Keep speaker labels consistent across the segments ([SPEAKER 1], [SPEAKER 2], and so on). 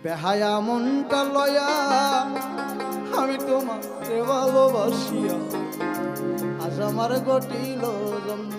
[SPEAKER 1] বেহায়া মনটা লয়া আমি তোমাকে ভালোবাসিয়া আজ আমার ঘটিল জন্ম।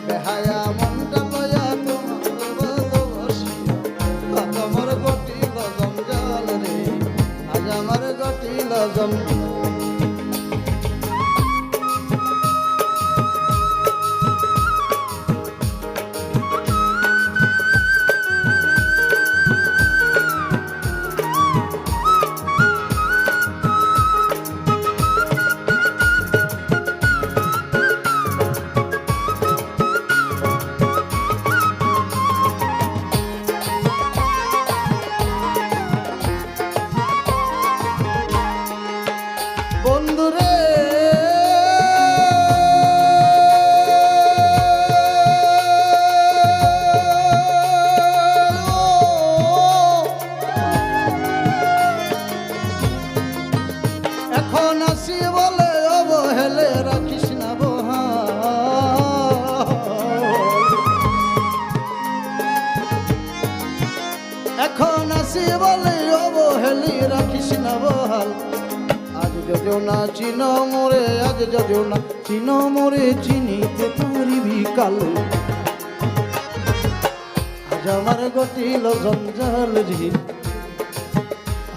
[SPEAKER 1] বেহায়া মনটা লয়া তোমার ভালোবাসিয়া আজ আমার ঘটিল জঞ্জাল রে, আজ আমার ঘটিল জঞ্জাল। বন্ধুরে এখন আসি বলে অবহেলে রাখিস না বহাল, এখন আসি বলে অবহেলি রাখিস না বহাল। আজ যদিও না চিন মোরে, আজ যদিও না চিন মোরে, চিনিতে পারিবি কাল। আজ আমার ঘটিল জঞ্জাল রে,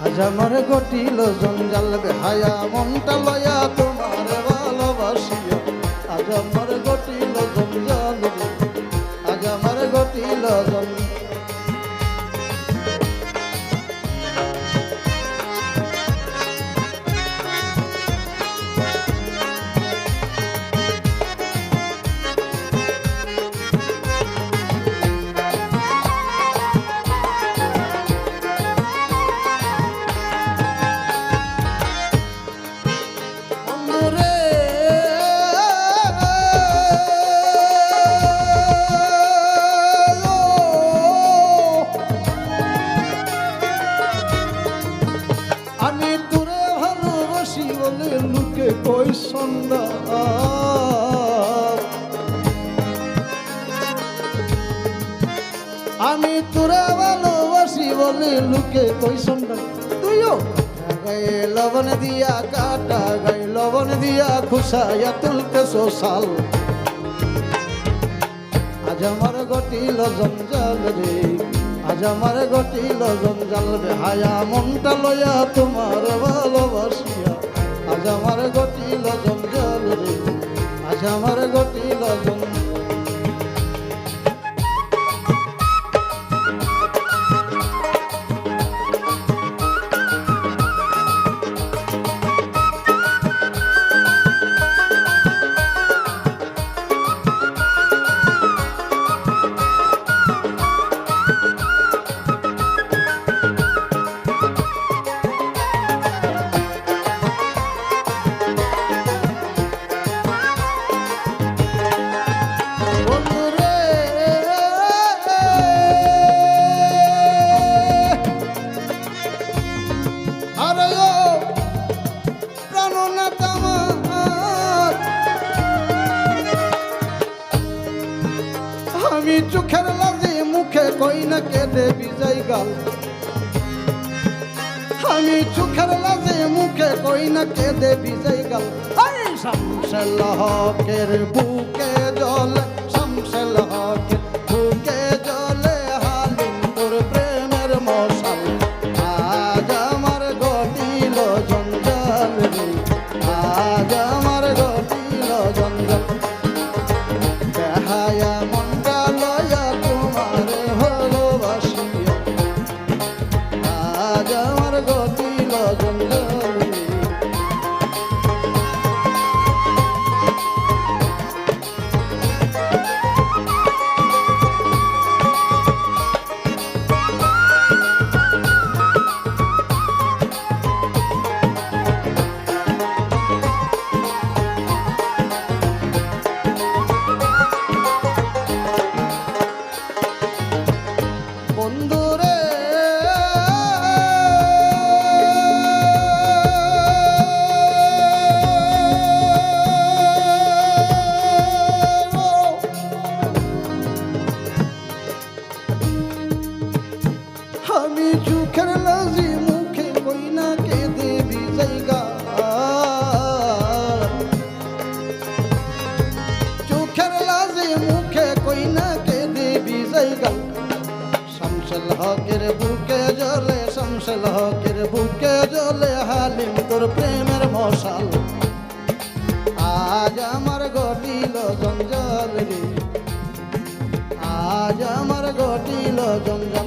[SPEAKER 1] আজ আমার ঘটিল জঞ্জাল। বেহায়া মনটা লয়া তোমার ভালোবাসিয়া আজ আমার ঘটিল জঞ্জাল রে, আজ আমার ঘটিল জঞ্জাল। লুকে কই সন্ধ্যা আমি তোরা ভালোবাসি বলে লুকে কই সন্ধ্যা। তুইও গায়ে লবণ দিয়া কাটা, গায়ে লবণ দিয়া খুশাইয়া তুলতে সোশাল। আজ আমার ঘটিল জঞ্জাল রে, আজ আমার ঘটিল জঞ্জাল। বেহায়া মনটা লয়া তোমার ভালোবাসিয়া আজ আমার ঘটিল জঞ্জাল রে, আজ আমার ঘটিল জঞ্জাল। আমি চোখের লাজে মুখে কই না কেঁদে বিজয় গাল, আমি চোখের লাজে মুখে কই না কেঁদে বিজয় গাল। শামসুল হকের বুকে জলে, শামসুল হকের বুকে জলে হালিম তোর প্রেমের মশাল। আজ আমার ঘটিল জঞ্জাল রে, আজ আমার ঘটিল জঞ্জাল। বেহায়া মনটা লয়া তোমার ভালোবাসিয়া আজ আমার ঘটিল জঞ্জাল। রাসেল হকের বুকে জ্বলে হালিম তোর প্রেমের মশাল আজ আমার ঘটিল জঞ্জাল রে আজ আমার ঘটিল জঞ্জাল